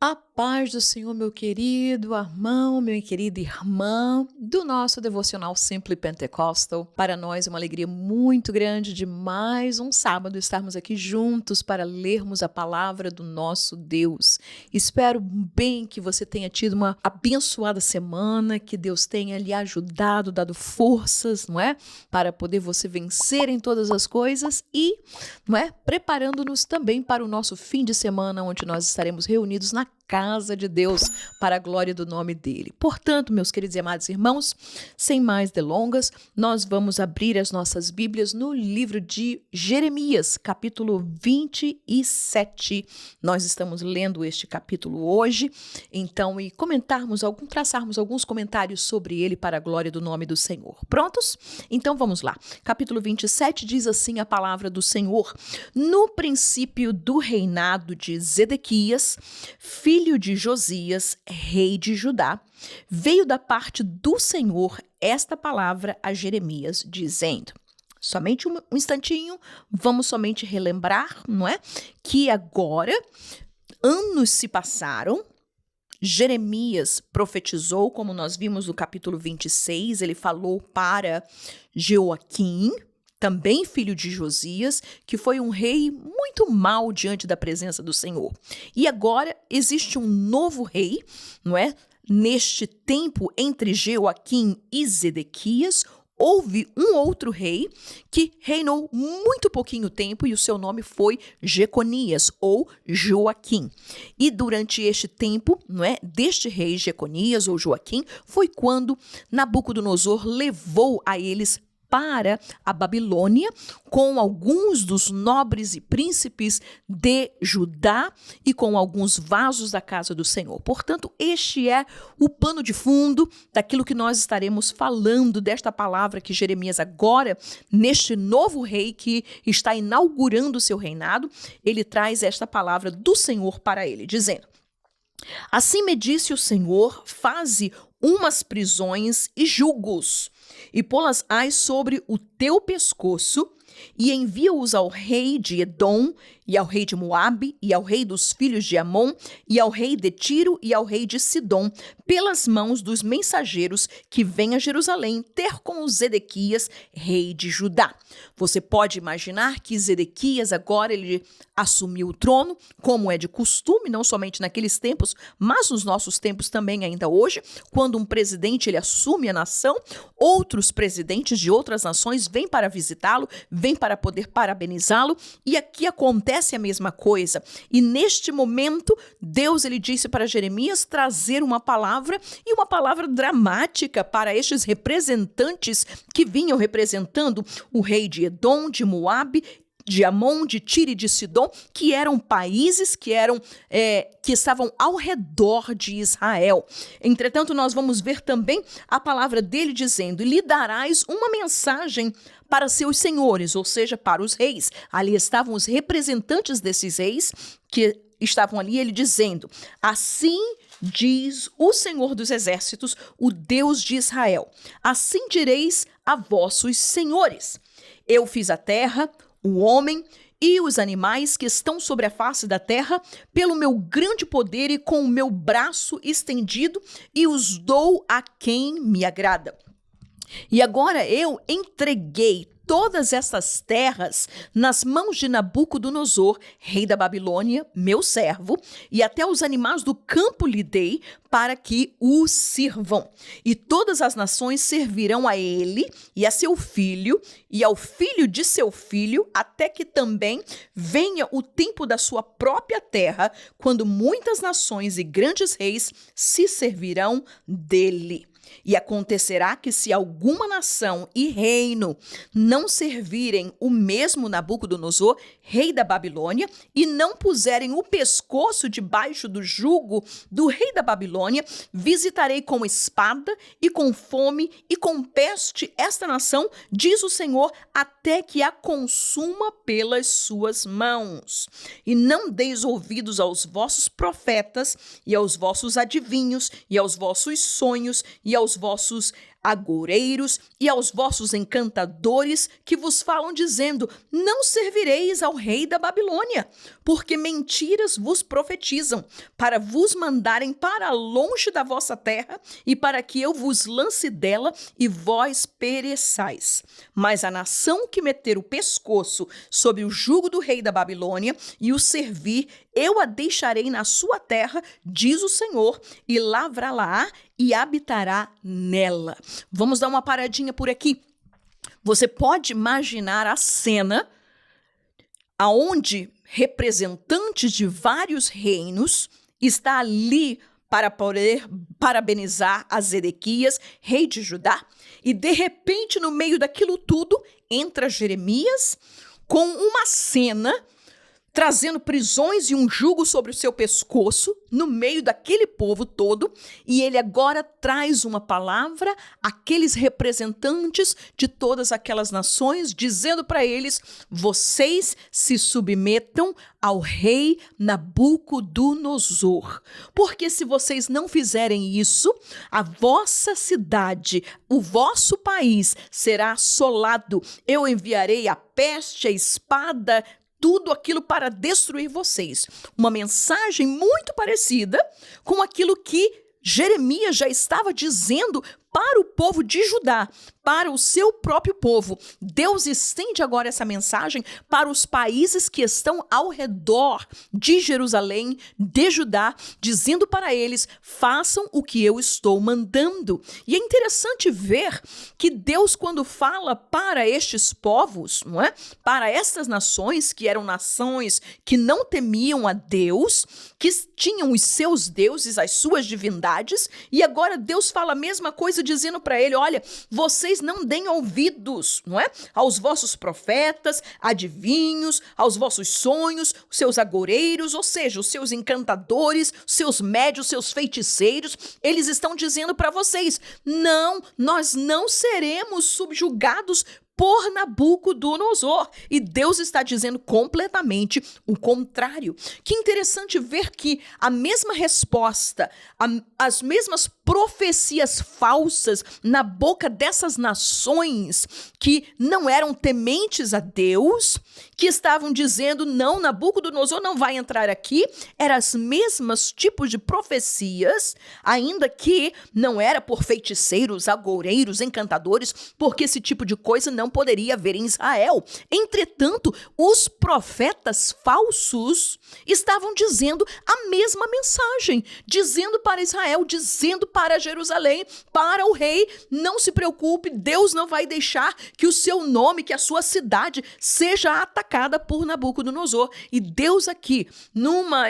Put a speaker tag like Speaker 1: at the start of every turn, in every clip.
Speaker 1: A paz do Senhor, meu querido irmão, minha querida irmã, do nosso devocional Simply Pentecostal. Para nós é uma alegria muito grande de mais um sábado estarmos aqui juntos para lermos a palavra do nosso Deus. Espero bem que você tenha tido uma abençoada semana, que Deus tenha lhe ajudado, dado forças, não é? Para poder você vencer em todas as coisas e, não é? Preparando-nos também para o nosso fim de semana, onde nós estaremos reunidos na casa de Deus, para a glória do nome dele. Portanto, meus queridos e amados irmãos, sem mais delongas, nós vamos abrir as nossas Bíblias no livro de Jeremias, capítulo 27. Nós estamos lendo este capítulo hoje, então, e traçarmos alguns comentários sobre ele para a glória do nome do Senhor. Prontos? Então vamos lá. Capítulo 27 diz assim a palavra do Senhor: No princípio do reinado de Zedequias, filho de Josias, rei de Judá, veio da parte do Senhor esta palavra a Jeremias, dizendo... Somente um instantinho, vamos somente relembrar, não é? Que agora, anos se passaram, Jeremias profetizou, como nós vimos no capítulo 26, ele falou para Joaquim, também filho de Josias, que foi um rei muito mau diante da presença do Senhor. E agora existe um novo rei, não é? Neste tempo, entre Joaquim e Zedequias, houve um outro rei que reinou muito pouquinho tempo e o seu nome foi Jeconias ou Joaquim. E durante este tempo, não é, deste rei Jeconias ou Joaquim, foi quando Nabucodonosor levou a eles para a Babilônia, com alguns dos nobres e príncipes de Judá e com alguns vasos da casa do Senhor. Portanto, este é o pano de fundo daquilo que nós estaremos falando, desta palavra que Jeremias agora, neste novo rei que está inaugurando o seu reinado, ele traz esta palavra do Senhor para ele, dizendo: Assim me disse o Senhor, faze umas prisões e julgos, e pô-las-ás sobre o teu pescoço, e envia-os ao rei de Edom, e ao rei de Moabe, e ao rei dos filhos de Amon, e ao rei de Tiro, e ao rei de Sidom, pelas mãos dos mensageiros que vêm a Jerusalém ter com Zedequias, rei de Judá. Você pode imaginar que Zedequias agora ele assumiu o trono, como é de costume, não somente naqueles tempos, mas nos nossos tempos também ainda hoje, quando um presidente ele assume a nação, outros presidentes de outras nações vêm para visitá-lo, vêm para poder parabenizá-lo, e aqui acontece a mesma coisa. E neste momento, Deus ele disse para Jeremias trazer uma palavra, e uma palavra dramática para estes representantes que vinham representando o rei de Edom, de Moabe, de Amon, de Tiro e de Sidom, que eram países que estavam ao redor de Israel. Entretanto, nós vamos ver também a palavra dele dizendo: lhe darás uma mensagem para seus senhores, ou seja, para os reis. Ali estavam os representantes desses reis que estavam ali, ele dizendo: assim diz o Senhor dos Exércitos, o Deus de Israel, assim direis a vossos senhores: eu fiz a terra, o homem e os animais que estão sobre a face da terra, pelo meu grande poder e com o meu braço estendido, e os dou a quem me agrada. E agora eu entreguei todas essas terras nas mãos de Nabucodonosor, rei da Babilônia, meu servo, e até os animais do campo lhe dei para que o sirvam. E todas as nações servirão a ele e a seu filho e ao filho de seu filho, até que também venha o tempo da sua própria terra, quando muitas nações e grandes reis se servirão dele. E acontecerá que se alguma nação e reino não servirem o mesmo Nabucodonosor, rei da Babilônia, e não puserem o pescoço debaixo do jugo do rei da Babilônia, visitarei com espada e com fome e com peste esta nação, diz o Senhor, até que a consuma pelas suas mãos. E não deis ouvidos aos vossos profetas e aos vossos adivinhos e aos vossos sonhos e aos vossos agoureiros e aos vossos encantadores que vos falam dizendo, não servireis ao rei da Babilônia, porque mentiras vos profetizam, para vos mandarem para longe da vossa terra e para que eu vos lance dela e vós pereçais. Mas a nação que meter o pescoço sob o jugo do rei da Babilônia e o servir, eu a deixarei na sua terra, diz o Senhor, e lavrá-la-á e habitará nela. Vamos dar uma paradinha por aqui. Você pode imaginar a cena aonde representantes de vários reinos está ali para poder parabenizar a Zedequias, rei de Judá, e de repente no meio daquilo tudo entra Jeremias com uma cena trazendo prisões e um jugo sobre o seu pescoço, no meio daquele povo todo, e ele agora traz uma palavra àqueles representantes de todas aquelas nações, dizendo para eles, vocês se submetam ao rei Nabucodonosor, porque se vocês não fizerem isso, a vossa cidade, o vosso país será assolado, eu enviarei a peste, a espada, tudo aquilo para destruir vocês. Uma mensagem muito parecida com aquilo que Jeremias já estava dizendo para o povo de Judá, para o seu próprio povo. Deus estende agora essa mensagem para os países que estão ao redor de Jerusalém, de Judá, dizendo para eles, façam o que eu estou mandando. E é interessante ver que Deus, quando fala para estes povos, não é? Para estas nações, que eram nações que não temiam a Deus, que tinham os seus deuses, as suas divindades, e agora Deus fala a mesma coisa, dizendo para ele, olha, vocês não deem ouvidos, não é? Aos vossos profetas, adivinhos, aos vossos sonhos, os seus agoureiros, ou seja, os seus encantadores, os seus médios, os seus feiticeiros, eles estão dizendo para vocês, não, nós não seremos subjugados por Nabucodonosor. E Deus está dizendo completamente o contrário. Que interessante ver que a mesma resposta, as mesmas profecias falsas na boca dessas nações que não eram tementes a Deus, que estavam dizendo, não, Nabucodonosor não vai entrar aqui, eram as mesmas tipos de profecias, ainda que não era por feiticeiros, agoureiros, encantadores, porque esse tipo de coisa não poderia haver em Israel. Entretanto, os profetas falsos estavam dizendo a mesma mensagem, dizendo para Israel, dizendo para Jerusalém, para o rei, não se preocupe, Deus não vai deixar que o seu nome, que a sua cidade seja atacada por Nabucodonosor. E Deus aqui,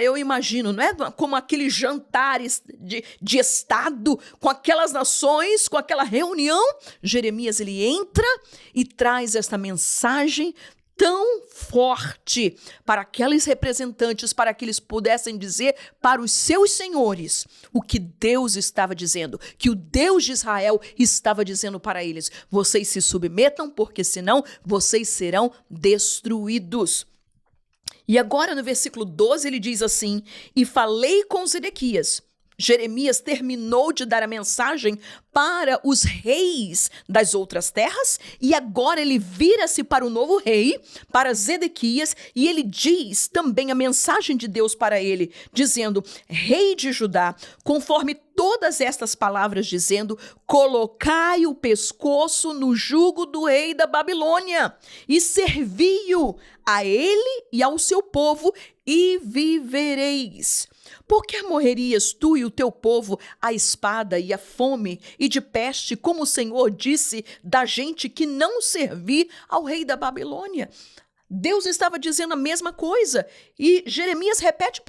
Speaker 1: eu imagino, não é como aqueles jantares de Estado, com aquelas nações, com aquela reunião, Jeremias ele entra e traz esta mensagem tão forte para aqueles representantes, para que eles pudessem dizer para os seus senhores o que Deus estava dizendo, que o Deus de Israel estava dizendo para eles, vocês se submetam, porque senão vocês serão destruídos. E agora no versículo 12 ele diz assim, e falei com Zedequias. Jeremias terminou de dar a mensagem para os reis das outras terras e agora ele vira-se para o novo rei, para Zedequias, e ele diz também a mensagem de Deus para ele, dizendo, rei de Judá, conforme todas estas palavras dizendo, colocai o pescoço no jugo do rei da Babilônia e servi-o a ele e ao seu povo e vivereis. Por que morrerias tu e o teu povo à espada e à fome e de peste, como o Senhor disse da gente que não servir ao rei da Babilônia? Deus estava dizendo a mesma coisa e Jeremias repete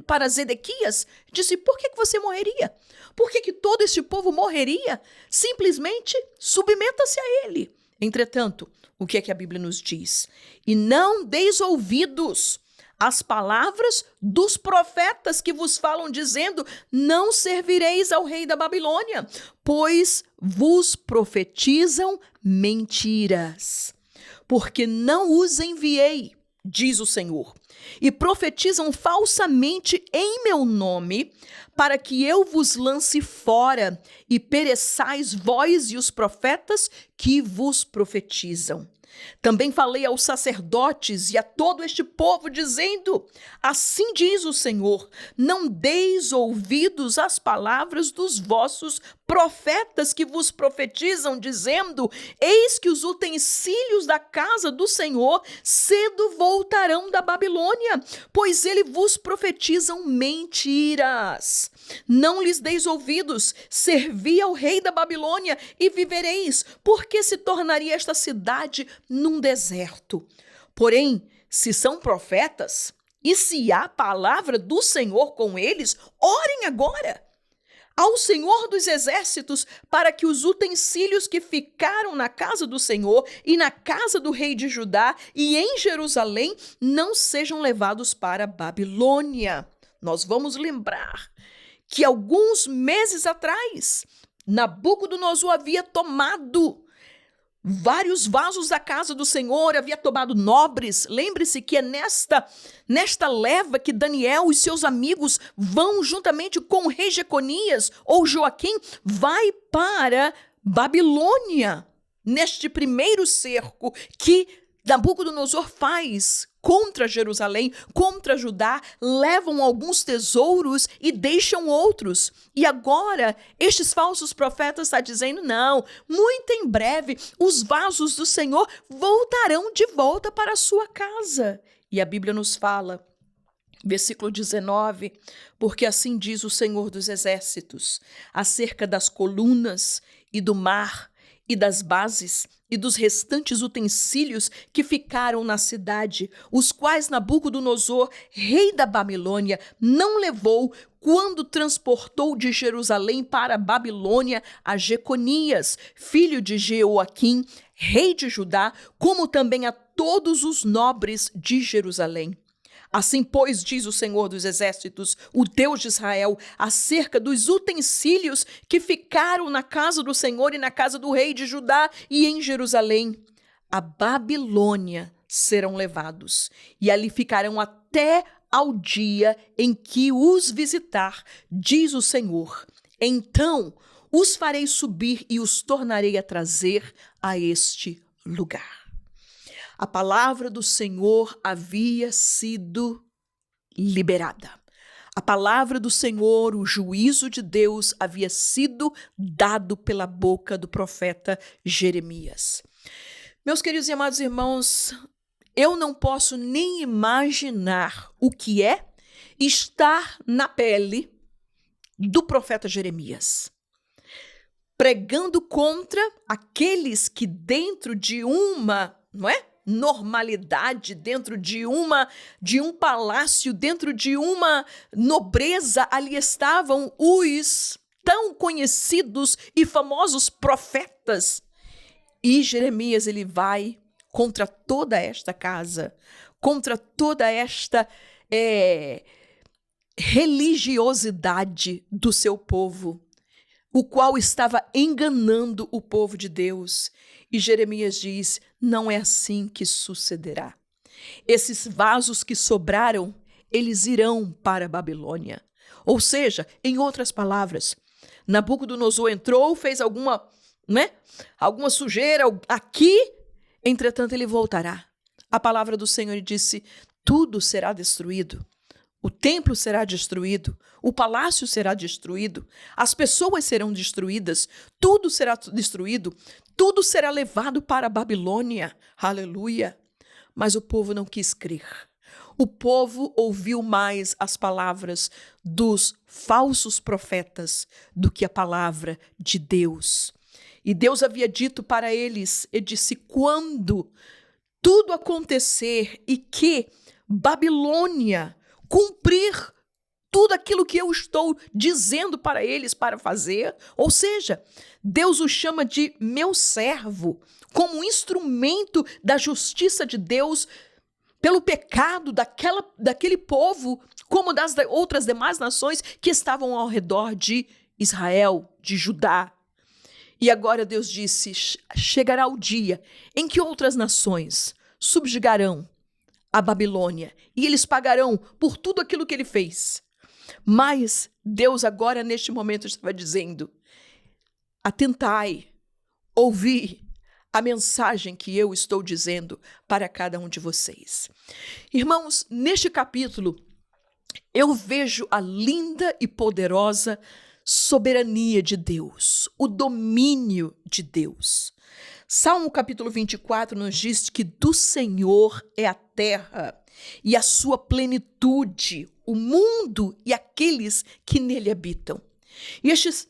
Speaker 1: para Zedequias, disse, por que você morreria? Por que todo este povo morreria? Simplesmente submeta-se a ele. Entretanto, o que é que a Bíblia nos diz? E não deis ouvidos as palavras dos profetas que vos falam dizendo, não servireis ao rei da Babilônia, pois vos profetizam mentiras. Porque não os enviei, diz o Senhor, e profetizam falsamente em meu nome, para que eu vos lance fora e pereçais vós e os profetas que vos profetizam. Também falei aos sacerdotes e a todo este povo, dizendo: assim diz o Senhor, não deis ouvidos às palavras dos vossos profetas que vos profetizam, dizendo: eis que os utensílios da casa do Senhor cedo voltarão da Babilônia, pois ele vos profetizam mentiras. Não lhes deis ouvidos, servi ao rei da Babilônia e vivereis, porque se tornaria esta cidade num deserto. Porém, se são profetas, e se há palavra do Senhor com eles, orem agora ao Senhor dos Exércitos, para que os utensílios que ficaram na casa do Senhor e na casa do rei de Judá e em Jerusalém não sejam levados para a Babilônia. Nós vamos lembrar que alguns meses atrás, Nabucodonosor havia tomado vários vasos da casa do Senhor, havia tomado nobres. Lembre-se que é nesta leva que Daniel e seus amigos vão juntamente com o rei Jeconias ou Joaquim, vai para Babilônia, neste primeiro cerco que Nabucodonosor faz contra Jerusalém, contra Judá, levam alguns tesouros e deixam outros. E agora, estes falsos profetas estão dizendo, não, muito em breve, os vasos do Senhor voltarão de volta para a sua casa. E a Bíblia nos fala, versículo 19, porque assim diz o Senhor dos Exércitos, acerca das colunas e do mar e das bases e dos restantes utensílios que ficaram na cidade, os quais Nabucodonosor, rei da Babilônia, não levou quando transportou de Jerusalém para a Babilônia a Jeconias, filho de Jeoaquim, rei de Judá, como também a todos os nobres de Jerusalém. Assim, pois, diz o Senhor dos Exércitos, o Deus de Israel, acerca dos utensílios que ficaram na casa do Senhor e na casa do rei de Judá e em Jerusalém. A Babilônia serão levados, e ali ficarão até ao dia em que os visitar, diz o Senhor. Então os farei subir e os tornarei a trazer a este lugar. A palavra do Senhor havia sido liberada. A palavra do Senhor, o juízo de Deus, havia sido dado pela boca do profeta Jeremias. Meus queridos e amados irmãos, eu não posso nem imaginar o que é estar na pele do profeta Jeremias, pregando contra aqueles que dentro de uma, normalidade, dentro de um palácio, dentro de uma nobreza, ali estavam os tão conhecidos e famosos profetas. E Jeremias, ele vai contra toda esta casa, contra toda esta religiosidade do seu povo, o qual estava enganando o povo de Deus. E Jeremias diz, não é assim que sucederá. Esses vasos que sobraram, eles irão para a Babilônia. Ou seja, em outras palavras, Nabucodonosor entrou, fez alguma sujeira aqui, entretanto ele voltará. A palavra do Senhor disse, tudo será destruído. O templo será destruído, o palácio será destruído, as pessoas serão destruídas, tudo será destruído, tudo será levado para a Babilônia. Aleluia! Mas o povo não quis crer. O povo ouviu mais as palavras dos falsos profetas do que a palavra de Deus. E Deus havia dito para eles, ele disse, quando tudo acontecer e que Babilônia cumprir tudo aquilo que eu estou dizendo para eles para fazer, ou seja, Deus o chama de meu servo, como instrumento da justiça de Deus pelo pecado daquele povo, como das outras demais nações que estavam ao redor de Israel, de Judá. E agora Deus disse, chegará o dia em que outras nações subjugarão a Babilônia e eles pagarão por tudo aquilo que ele fez. Mas Deus agora, neste momento, estava dizendo: atentai, ouvi a mensagem que eu estou dizendo para cada um de vocês. Irmãos, neste capítulo, eu vejo a linda e poderosa soberania de Deus, o domínio de Deus. Salmo capítulo 24 nos diz que do Senhor é a terra e a sua plenitude, o mundo e aqueles que nele habitam. E este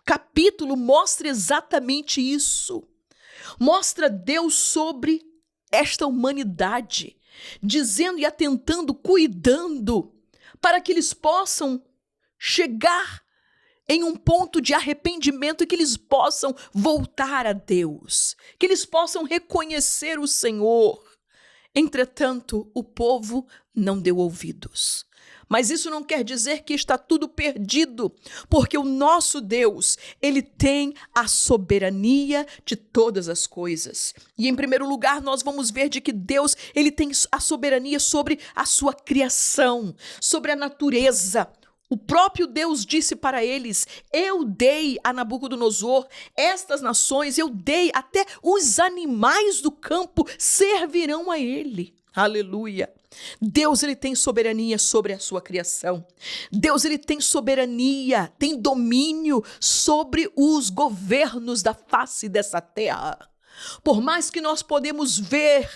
Speaker 1: capítulo mostra exatamente isso. Mostra Deus sobre esta humanidade, dizendo e atentando, cuidando, para que eles possam chegar em um ponto de arrependimento e que eles possam voltar a Deus, que eles possam reconhecer o Senhor. Entretanto, o povo não deu ouvidos. Mas isso não quer dizer que está tudo perdido, porque o nosso Deus, ele tem a soberania de todas as coisas. E em primeiro lugar, nós vamos ver de que Deus, ele tem a soberania sobre a sua criação, sobre a natureza. O próprio Deus disse para eles: eu dei a Nabucodonosor estas nações, eu dei até os animais do campo servirão a ele. Aleluia. Deus, ele tem soberania sobre a sua criação. Deus, ele tem soberania, tem domínio sobre os governos da face dessa terra. Por mais que nós podemos ver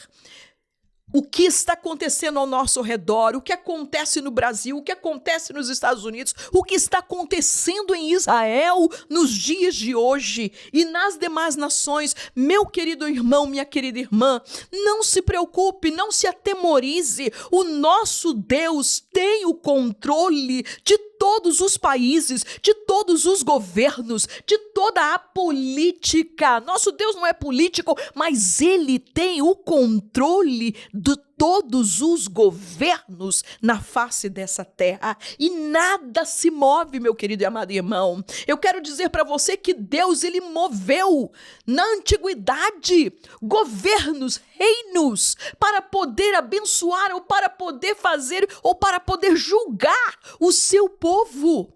Speaker 1: o que está acontecendo ao nosso redor, o que acontece no Brasil, o que acontece nos Estados Unidos, o que está acontecendo em Israel nos dias de hoje e nas demais nações, meu querido irmão, minha querida irmã, não se preocupe, não se atemorize, o nosso Deus tem o controle de todos os países, de todos os governos, de toda a política. Nosso Deus não é político, mas ele tem o controle de todos os governos na face dessa terra. E nada se move, meu querido e amado irmão. Eu quero dizer para você que Deus, ele moveu na antiguidade governos, reinos, para poder abençoar ou para poder fazer ou para poder julgar o seu povo.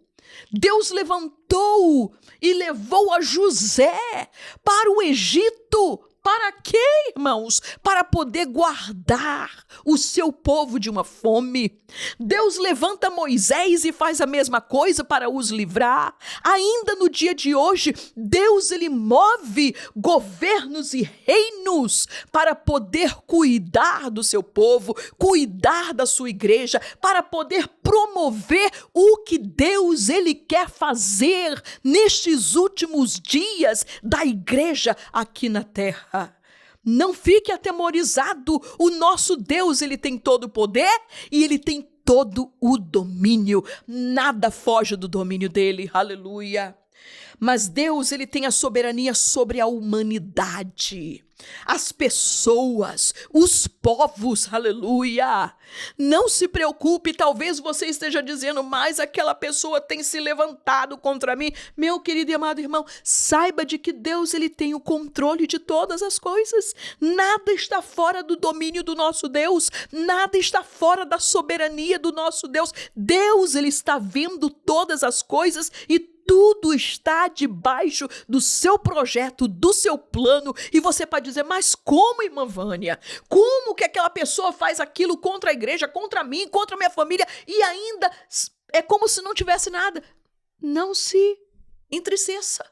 Speaker 1: Deus levantou e levou a José para o Egito. Para quê, irmãos? Para poder guardar o seu povo de uma fome. Deus levanta Moisés e faz a mesma coisa para os livrar. Ainda no dia de hoje, Deus, ele move governos e reinos para poder cuidar do seu povo, cuidar da sua igreja, para poder promover o que Deus, ele quer fazer nestes últimos dias da igreja aqui na terra. Não fique atemorizado, o nosso Deus, ele tem todo o poder e ele tem todo o domínio, nada foge do domínio dele, aleluia. Mas Deus, ele tem a soberania sobre a humanidade, as pessoas, os povos, aleluia. Não se preocupe, talvez você esteja dizendo, mas aquela pessoa tem se levantado contra mim. Meu querido e amado irmão, saiba de que Deus, ele tem o controle de todas as coisas. Nada está fora do domínio do nosso Deus, nada está fora da soberania do nosso Deus. Deus, ele está vendo todas as coisas e tudo está debaixo do seu projeto, do seu plano. E você pode dizer, mas como, irmã Vânia? Como que aquela pessoa faz aquilo contra a igreja, contra mim, contra a minha família e ainda é como se não tivesse nada? Não se entristeça.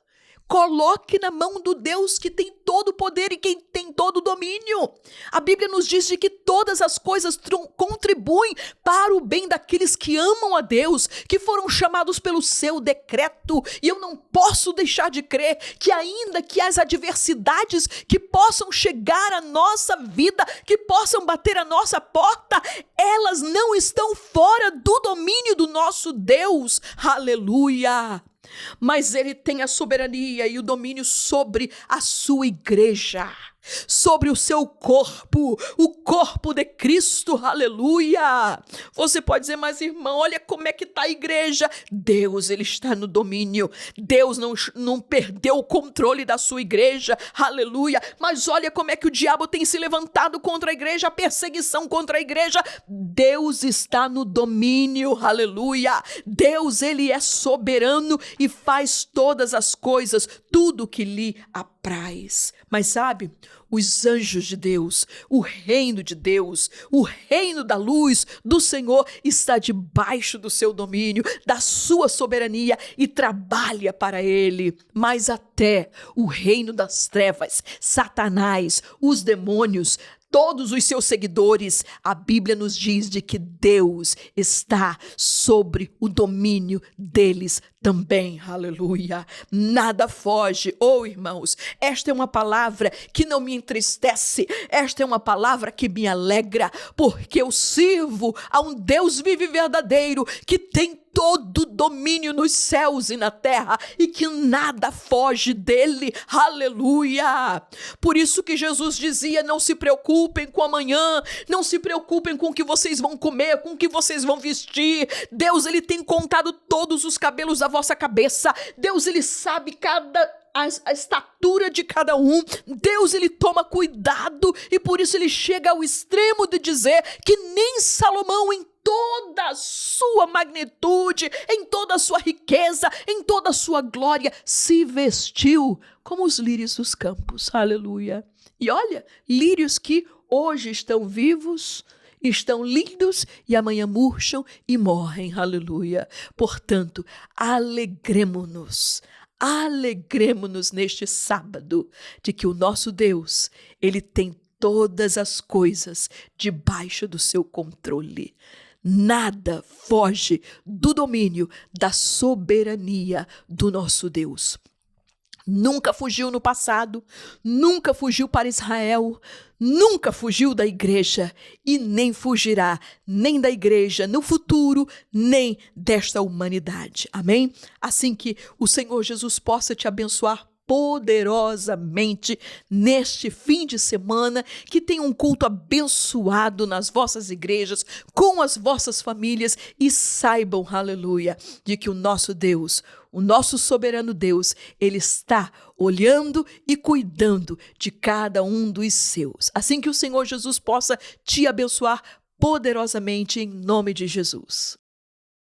Speaker 1: Coloque na mão do Deus que tem todo o poder e quem tem todo o domínio. A Bíblia nos diz de que todas as coisas contribuem para o bem daqueles que amam a Deus, que foram chamados pelo seu decreto. E eu não posso deixar de crer que ainda que as adversidades que possam chegar à nossa vida, que possam bater à nossa porta, elas não estão fora do domínio do nosso Deus. Aleluia! Mas ele tem a soberania e o domínio sobre a sua igreja. sobre o seu corpo, o corpo de Cristo, aleluia. Você pode dizer, mas irmão, olha como é que está a igreja. Deus, ele está no domínio. Deus não perdeu o controle da sua igreja, aleluia. Mas olha como é que o diabo tem se levantado contra a igreja, a perseguição contra a igreja. Deus está no domínio, aleluia. Deus, ele é soberano e faz todas as coisas, tudo que lhe apraz. Mas sabe, os anjos de Deus, o reino de Deus, o reino da luz do Senhor está debaixo do seu domínio, da sua soberania e trabalha para ele. Mas até o reino das trevas, Satanás, os demônios, todos os seus seguidores, a Bíblia nos diz de que Deus está sobre o domínio deles também, aleluia. Nada foge, irmãos, esta é uma palavra que não me entristece, esta é uma palavra que me alegra, porque eu sirvo a um Deus vivo e verdadeiro, que tem todo domínio nos céus e na terra e que nada foge dele, aleluia. Por isso que Jesus dizia, não se preocupem com amanhã, não se preocupem com o que vocês vão comer, com o que vocês vão vestir. Deus, ele tem contado todos os cabelos da vossa cabeça. Deus, ele sabe a estatura de cada um. Deus, ele toma cuidado e por isso ele chega ao extremo de dizer que nem Salomão, em toda a sua magnitude, em toda a sua riqueza, em toda a sua glória, se vestiu como os lírios dos campos, aleluia. E olha, lírios que hoje estão vivos, estão lindos e amanhã murcham e morrem, aleluia. Portanto, alegremo-nos neste sábado de que o nosso Deus, ele tem todas as coisas debaixo do seu controle. Nada foge do domínio, da soberania do nosso Deus. Nunca fugiu no passado, nunca fugiu para Israel, nunca fugiu da igreja e nem fugirá nem da igreja no futuro, nem desta humanidade. Amém? Assim que o Senhor Jesus possa te abençoar poderosamente neste fim de semana, que tenha um culto abençoado nas vossas igrejas, com as vossas famílias e saibam, aleluia, de que o nosso Deus, o nosso soberano Deus, ele está olhando e cuidando de cada um dos seus. Assim que o Senhor Jesus possa te abençoar poderosamente em nome de Jesus.